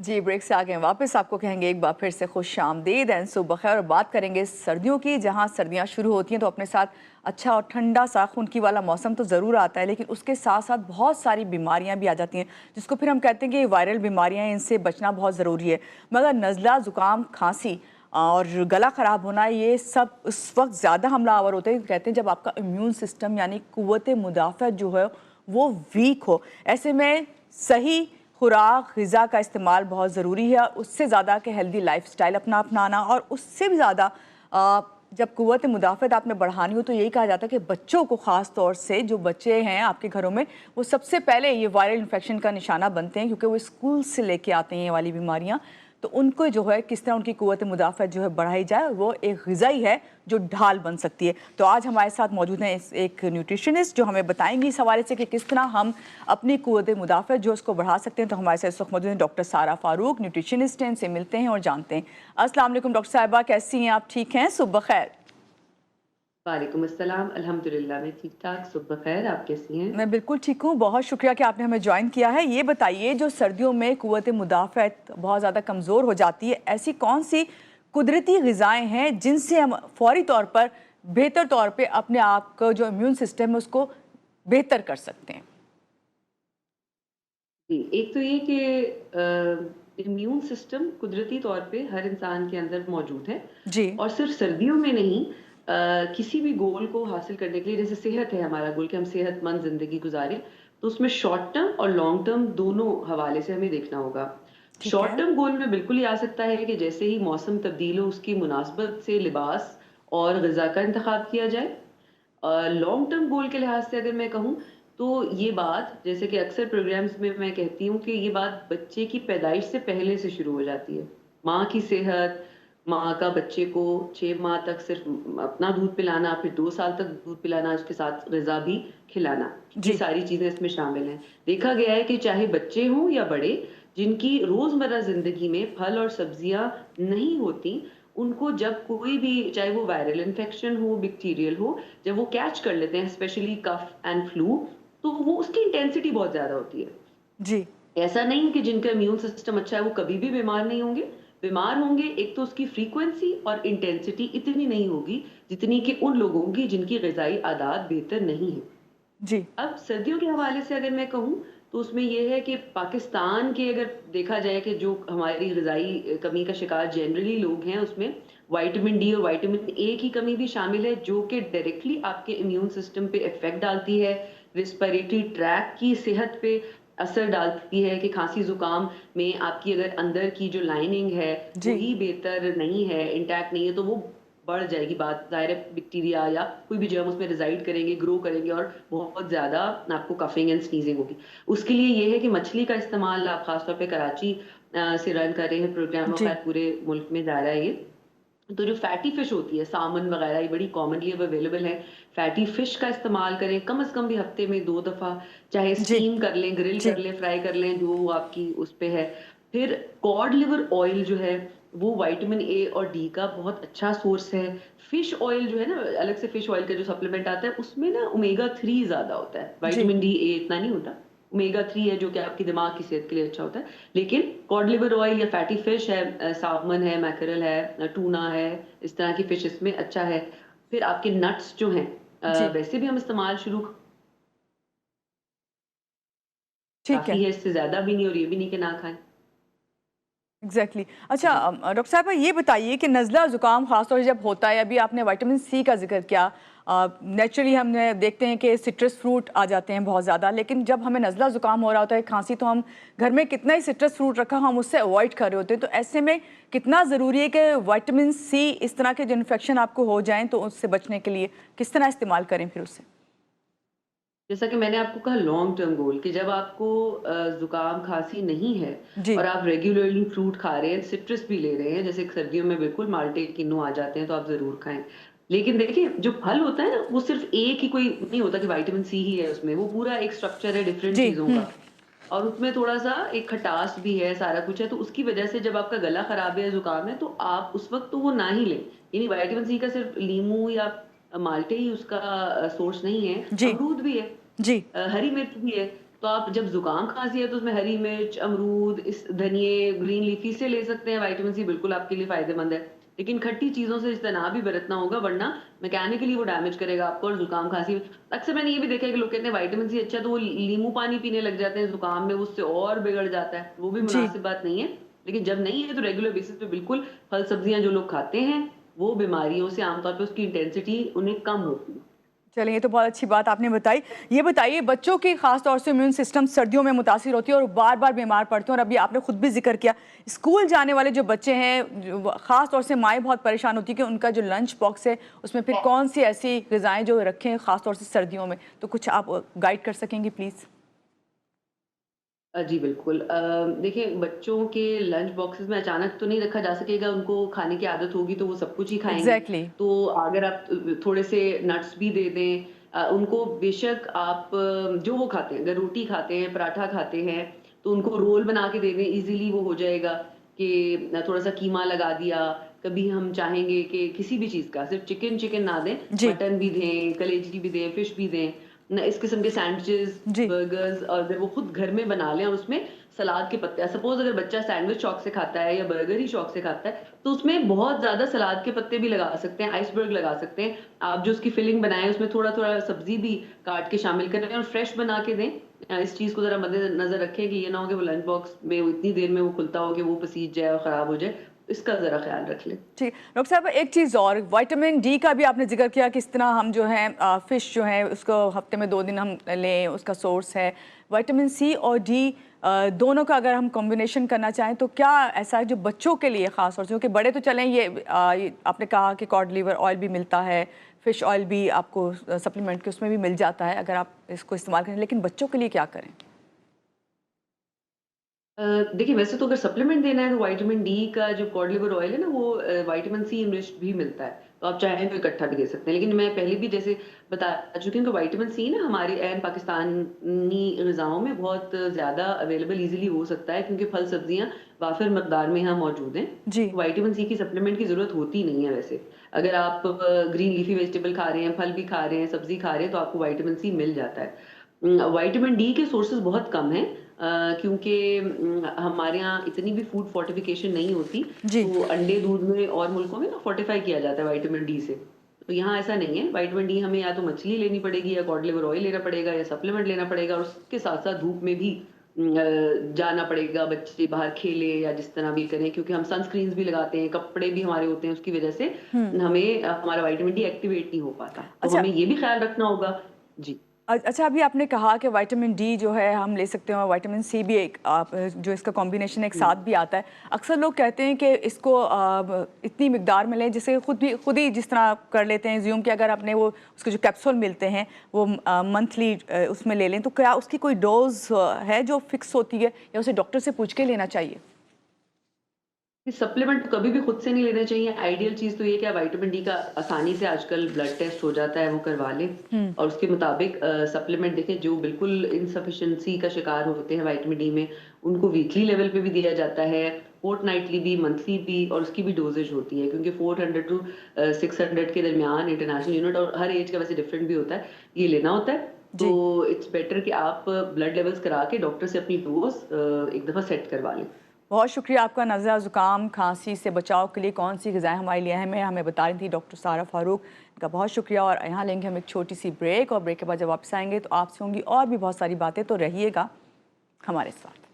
जी, break से आ गए वापस। आपको कहेंगे एक बार फिर से खुश आमदीद एंड सुबह खैर। और बात करेंगे सर्दियों की, जहां सर्दियां शुरू होती हैं तो अपने साथ अच्छा और ठंडा सा खुनकी वाला मौसम तो ज़रूर आता है, लेकिन उसके साथ साथ बहुत सारी बीमारियां भी आ जाती हैं, जिसको फिर हम कहते हैं कि वायरल बीमारियां हैं, इनसे बचना बहुत ज़रूरी है। मगर नज़ला, ज़ुकाम, खांसी और गला ख़राब होना, ये सब उस वक्त ज़्यादा हमलावर होते हैं, कहते हैं जब आपका इम्यून सिस्टम यानी क़ुव्वत मुदाफ़अत जो है वो वीक हो। ऐसे में सही खुराक, ग़िज़ा का इस्तेमाल बहुत ज़रूरी है, और उससे ज़्यादा कि हेल्दी लाइफस्टाइल अपनाना, और उससे भी ज़्यादा जब क़ुव्वत मुदाफ़अत आपने बढ़ानी हो तो यही कहा जाता है कि बच्चों को, ख़ास तौर से जो बच्चे हैं आपके घरों में, वो सबसे पहले ये वायरल इन्फेक्शन का निशाना बनते हैं, क्योंकि वो स्कूल से लेके आते हैं ये वाली बीमारियाँ। तो उनको जो है किस तरह उनकी क़ुव्वत मुदाफ़अत जो है बढ़ाई जाए, वो एक ग़िज़ा ही है जो ढाल बन सकती है। तो आज हमारे साथ मौजूद हैं एक न्यूट्रिशनिस्ट जो हमें बताएंगी इस हवाले से कि किस तरह हम अपनी क़ुव्वत मुदाफ़अत जो उसको बढ़ा सकते हैं। तो हमारे साथ इस वक्त मौजूद हैं डॉक्टर सारा फ़ारूक, न्यूट्रिशनिस्ट हैं, इनसे मिलते हैं और जानते हैं। अस्सलाम वालेकुम डॉक्टर साहिबा, कैसी हैं आप? ठीक हैं? सुबह खैर। वालेकुम अस्सलाम, अल्हम्दुलिल्लाह मैं ठीक-ठाक, सुबह ख़ैर, आप कैसी हैं? मैं बिल्कुल ठीक हूँ, बहुत शुक्रिया कि आपने हमें जॉइन किया है। ये बताइए, जो सर्दियों में क़ुव्वत मुदाफ़अत बहुत ज़्यादा कमज़ोर हो जाती है, ऐसी कौन सी कुदरती ग़िज़ाएँ हैं जिनसे हम फ़ौरी तौर पर, बेहतर तौर पे अपने आप का जो इम्यून सिस्टम है उसको बेहतर कर सकते हैं? जी, एक तो ये कि इम्यून सिस्टम कुदरती तौर पे हर इंसान के अंदर मौजूद है जी। और सिर्फ़ सर्दियों में नहीं, किसी भी गोल को हासिल करने के लिए, जैसे सेहत है हमारा गोल कि हम सेहतमंद ज़िंदगी गुज़ारें, तो उसमें शॉर्ट टर्म और लॉन्ग टर्म दोनों हवाले से हमें देखना होगा। ठीक शॉर्ट है। टर्म गोल में बिल्कुल ये आ सकता है कि जैसे ही मौसम तब्दील हो, उसकी मुनासबत से लिबास और ग़िज़ा का इंतख़ाब किया जाए। लॉन्ग टर्म गोल के लिहाज से अगर मैं कहूँ, तो ये बात, जैसे कि अक्सर प्रोग्राम्स में मैं कहती हूँ कि ये बात बच्चे की पैदाइश से पहले से शुरू हो जाती है। माँ की सेहत, माँ का बच्चे को 6 माह तक सिर्फ़ अपना दूध पिलाना, फिर 2 साल तक दूध पिलाना, उसके साथ ग़िज़ा भी खिलाना, ये जी। सारी चीज़ें इसमें शामिल हैं। देखा गया है कि चाहे बच्चे हों या बड़े, जिनकी रोज़मर्रा ज़िंदगी में फल और सब्ज़ियाँ नहीं होती, उनको जब कोई भी, चाहे वो वायरल इन्फेक्शन हो, बैक्टीरियल हो, जब वो कैच कर लेते हैं, स्पेशली कफ एंड फ्लू, तो वो उसकी इंटेंसिटी बहुत ज़्यादा होती है। जी। ऐसा नहीं है कि जिनका इम्यून सिस्टम अच्छा है वो कभी भी बीमार नहीं होंगे। बीमार होंगे, एक तो उसकी फ्रीक्वेंसी और इंटेंसिटी इतनी नहीं होगी जितनी कि उन लोगों की जिनकी ग़िज़ाई आदात बेहतर नहीं है। जी। अब सर्दियों के हवाले से अगर मैं कहूँ, तो उसमें ये है कि पाकिस्तान के, अगर देखा जाए कि जो हमारी ग़िज़ाई कमी का शिकार जनरली लोग हैं, उसमें विटामिन डी और विटामिन ए की कमी भी शामिल है, जो कि डायरेक्टली आपके इम्यून सिस्टम पे इफ़ेक्ट डालती है, रेस्पिरेटरी ट्रैक की सेहत पे असर डालती है कि खाँसी-ज़ुकाम में आपकी अगर अंदर की जो लाइनिंग है, जी। वही बेहतर नहीं है, इंटैक्ट नहीं है, तो वो बढ़ जाएगी बात, ज़ाहिर है बैक्टीरिया या कोई भी जर्म उसमें रेज़ाइड करेंगे, ग्रो करेंगे और बहुत ज़्यादा आपको कफिंग एंड स्नीज़िंग होगी। उसके लिए ये है कि मछली का इस्तेमाल, आप ख़ास तौर पे कराची से रन कर रहे हैं प्रोग्राम, और जी। ख़ैर पूरे मुल्क में जा रहा है ये। तो जो फैटी फ़िश होती है, सामन वग़ैरह, ये बड़ी कॉमनली अब अवेलेबल है। फैटी फ़िश का इस्तेमाल करें, कम से कम भी हफ़्ते में 2 दफ़ा, चाहे जी। स्टीम कर लें, ग्रिल जी। कर लें, फ्राई कर लें, जो आपकी उस पे है। फिर कॉड लिवर ऑयल जो है, वो विटामिन ए और डी का बहुत अच्छा सोर्स है। फिश ऑयल जो है ना, अलग से फिश ऑयल का जो सप्लीमेंट आता है, उसमें ना ओमेगा 3 ज़्यादा होता है। जी। विटामिन डी, ए इतना नहीं होता। ओमेगा 3 है जो कि आपके दिमाग की सेहत के लिए अच्छा होता है। लेकिन कॉड लिवर ऑयल या फैटी फिश है, सालमन है, मैकरेल है, टूना है, इस तरह की फिश इसमें अच्छा है। फिर आपके नट्स जो हैं, जी। वैसे भी हम इस्तेमाल शुरू, ठीक है। काफ़ी है, इससे ज़्यादा भी नहीं और ये भी नहीं कि ना खाएँ। एग्जैक्टली अच्छा। जी। डॉक्टर साहब ये बताइए कि नज़ला ज़ुकाम खासतौर से जब होता है, अभी आपने विटामिन सी का जिक्र किया, नेचुरली हमने देखते हैं कि सिट्रस फ्रूट आ जाते हैं बहुत ज़्यादा, लेकिन जब हमें नज़ला ज़ुकाम हो रहा होता है, खांसी, तो हम घर में कितना ही सिट्रस फ्रूट रखा हम उससे अवॉइड कर रहे होते हैं। तो ऐसे में कितना ज़रूरी है कि विटामिन सी, इस तरह के जो इन्फेक्शन आपको हो जाएँ तो उससे बचने के लिए किस तरह इस्तेमाल करें फिर उससे? जैसा कि मैंने आपको कहा, लॉन्ग टर्म गोल कि जब आपको ज़ुकाम, खाँसी नहीं है जी। और आप रेगुलरली फ्रूट खा रहे हैं, सिट्रस भी ले रहे हैं, जैसे सर्दियों में बिल्कुल माल्टे, किन्नू आ जाते हैं, तो आप ज़रूर खाएँ। लेकिन देखिए, जो फल होता है ना, वो सिर्फ़ एक ही कोई नहीं होता कि विटामिन सी ही है उसमें, वो पूरा एक स्ट्रक्चर है डिफरेंट जी। चीज़ों का। और उसमें थोड़ा-सा एक खटास भी है, सारा कुछ है, तो उसकी वजह से जब आपका गला खराब है या ज़ुकाम है, तो आप उस वक़्त तो वो ना ही लें। यानी विटामिन सी का सिर्फ़ लीमू या माल्टे ही उसका सोर्स नहीं है, जी। अमरूद भी है। जी। हरी मिर्च भी है, तो आप जब ज़ुकाम खाँसी है तो उसमें हरी मिर्च, अमरूद, इस धनिये, ग्रीन लीफी से ले सकते हैं, विटामिन सी बिल्कुल आपके लिए फ़ायदेमंद है। लेकिन खट्टी चीज़ों से इज्तनाब भी बरतना होगा, वरना मैकेनिकली वो डैमेज करेगा आपको और ज़ुकाम खाँसी। अक्सर मैंने ये भी देखा है कि लोग कहते हैं विटामिन सी अच्छा है, तो वो नींबू पानी पीने लग जाते हैं ज़ुकाम में, उससे और बिगड़ जाता है। वो भी जी। मुनासिब बात नहीं है। लेकिन जब नहीं है तो रेगुलर बेसिस पे बिल्कुल फल-सब्जियाँ जो लोग खाते हैं, वो बीमारियों से आमतौर पे उसकी इंटेंसिटी उन्हें कम होती है। चलिए, ये तो बहुत अच्छी बात आपने बताई। ये बताइए, बच्चों की खास तौर से इम्यून सिस्टम सर्दियों में मुतासिर होती है और बार-बार बीमार पड़ते हैं, और अभी आपने खुद भी ज़िक्र किया, स्कूल जाने वाले जो बच्चे हैं, खास तौर से माएँ बहुत परेशान होती है कि उनका जो लंच बॉक्स है, उसमें फिर कौन-सी ऐसी ग़िज़ाएँ जो रखें खास तौर से सर्दियों में? तो कुछ आप गाइड कर सकेंगी प्लीज़? जी बिल्कुल। देखिए बच्चों के लंच बॉक्सेस में अचानक तो नहीं रखा जा सकेगा, उनको खाने की आदत होगी तो वो सब कुछ ही खाएँगे। एग्ज़ैक्टली। तो अगर आप थोड़े से नट्स भी दे दें, उनको बेशक आप जो वो खाते हैं, अगर रोटी खाते हैं, पराठा खाते हैं, तो उनको रोल बना के दे दें, ईज़िली वो हो जाएगा कि थोड़ा-सा कीमा लगा दिया। कभी हम चाहेंगे कि किसी भी चीज़ का, सिर्फ़ चिकन ना दें, जी, मटन भी दें, कलेजी भी दें, फिश भी दें। न इस किस्म के सैंडविचेज़, जी। बर्गर्स, और अगर वो खुद घर में बना लें और उसमें सलाद के पत्ते, सपोज़ अगर बच्चा सैंडविच शौक से खाता है या बर्गर ही शौक से खाता है, तो उसमें बहुत ज़्यादा सलाद के पत्ते भी लगा सकते हैं, आइसबर्ग लगा सकते हैं। आप जो उसकी फिलिंग बनाएँ उसमें थोड़ा-थोड़ा सब्ज़ी भी काट के शामिल करें और फ्रेश बना के दें। इस चीज़ को ज़रा मद्देनज़र रखें कि ये ना हो कि वो लंच बॉक्स में वो इतनी देर में वो खुलता हो कि वो पसीज जाए और ख़राब हो जाए। इसका ज़रा ख़्याल रख लें। ठीक। डॉक्टर साहब, एक चीज़ और, विटामिन डी का भी आपने ज़िक्र किया, किस तरह हम जो है फ़िश जो है उसको हफ्ते में 2 दिन हम लें, उसका सोर्स है। विटामिन सी और डी दोनों का अगर हम कॉम्बिनेशन करना चाहें तो क्या ऐसा है जो बच्चों के लिए ख़ास तौर से, क्योंकि बड़े तो चलें, ये आपने कहा कि कॉड लिवर ऑयल भी मिलता है, फ़िश ऑयल भी आपको सप्लीमेंट के उसमें भी मिल जाता है अगर आप इसको इस्तेमाल करें, लेकिन बच्चों के लिए क्या करें? देखिए वैसे तो अगर सप्लीमेंट देना है तो विटामिन डी का जो कॉड लिवर ऑयल है ना, वो विटामिन सी इनरिच्ड भी मिलता है। तो आप चाहें तो इकट्ठा भी दे सकते हैं। लेकिन मैं पहले भी जैसे बता चुकी हूँ कि विटामिन सी ना हमारे एन पाकिस्तानी ग़िज़ाओं में बहुत ज़्यादा अवेलेबल ईज़िली हो सकता है, क्योंकि फल-सब्जियाँ वाफ़िर मकदार में यहाँ मौजूद हैं। जी। तो विटामिन सी की सप्लीमेंट की ज़रूरत होती नहीं है वैसे। अगर आप ग्रीन लीफ़ी वेजिटेबल खा रहे हैं, फल भी खा रहे हैं, सब्ज़ी खा रहे हैं, तो आपको विटामिन सी मिल जाता है। विटामिन डी के सोर्सेज़ बहुत कम हैं, क्योंकि हमारे यहाँ इतनी भी फूड फोर्टिफिकेशन नहीं होती, जी। तो अंडे, दूध में और मुल्कों में ना फोर्टिफाई किया जाता है विटामिन डी से। तो यहाँ ऐसा नहीं है, विटामिन डी हमें या तो मछली लेनी पड़ेगी या कॉड लिवर ऑयल लेना पड़ेगा या सप्लीमेंट लेना पड़ेगा, और उसके साथ-साथ धूप में भी जाना पड़ेगा, बच्चे बाहर खेलें या जिस तरह भी करें, क्योंकि हम सनस्क्रीन्स भी लगाते हैं, कपड़े भी हमारे होते हैं, उसकी वजह से हुँ। हमें हमारा विटामिन डी एक्टिवेट नहीं हो पाता। तो अच्छा। हमें ये भी ख़्याल रखना होगा। जी। अच्छा, अभी आपने कहा कि विटामिन डी जो है हम ले सकते हैं और विटामिन सी भी एक आप जो इसका कॉम्बिनेशन एक हुँ। साथ भी आता है। अक्सर लोग कहते हैं कि इसको इतनी मिकदार में लें, जैसे खुद ही जिस तरह आप कर लेते हैं ज़्यूम कि अगर आपने वो उसके जो कैप्सूल मिलते हैं वो मंथली उसमें ले लें, तो क्या उसकी कोई डोज़ है जो फिक्स होती है या उसे डॉक्टर से पूछ के लेना चाहिए? सप्लीमेंट कभी भी खुद से नहीं लेना चाहिए। आइडियल चीज़ तो ये है कि विटामिन डी का आसानी से आजकल ब्लड टेस्ट हो जाता है, वो करवा लें हुँ। और उसके मुताबिक सप्लीमेंट देखें। जो बिल्कुल इनसफिशिएंसी का शिकार होते हैं विटामिन डी में, उनको वीकली लेवल पे भी दिया जाता है, फोर्टनाइटली भी, मंथली भी, और उसकी भी डोज़ेज होती है, क्योंकि 400 टू 600 के दरमियान इंटरनेशनल यूनिट, और हर एज का वैसे डिफरेंट भी होता है, ये लेना होता है। तो जी। इट्स बेटर कि आप ब्लड लेवल्स करा के डॉक्टर से अपनी डोज़ एक दफ़ा सेट करवा लें। बहुत शुक्रिया आपका। नज़ला, ज़ुकाम, खांसी से बचाव के लिए कौन सी ग़िज़ाएँ हमारे लिए अहम है, हमें बता रही थी डॉक्टर सारा फ़ारूक। इनका बहुत शुक्रिया। और यहाँ लेंगे हम एक छोटी सी ब्रेक, और ब्रेक के बाद जब वापस आएंगे तो आपसे होंगी और भी बहुत सारी बातें, तो रहिएगा हमारे साथ।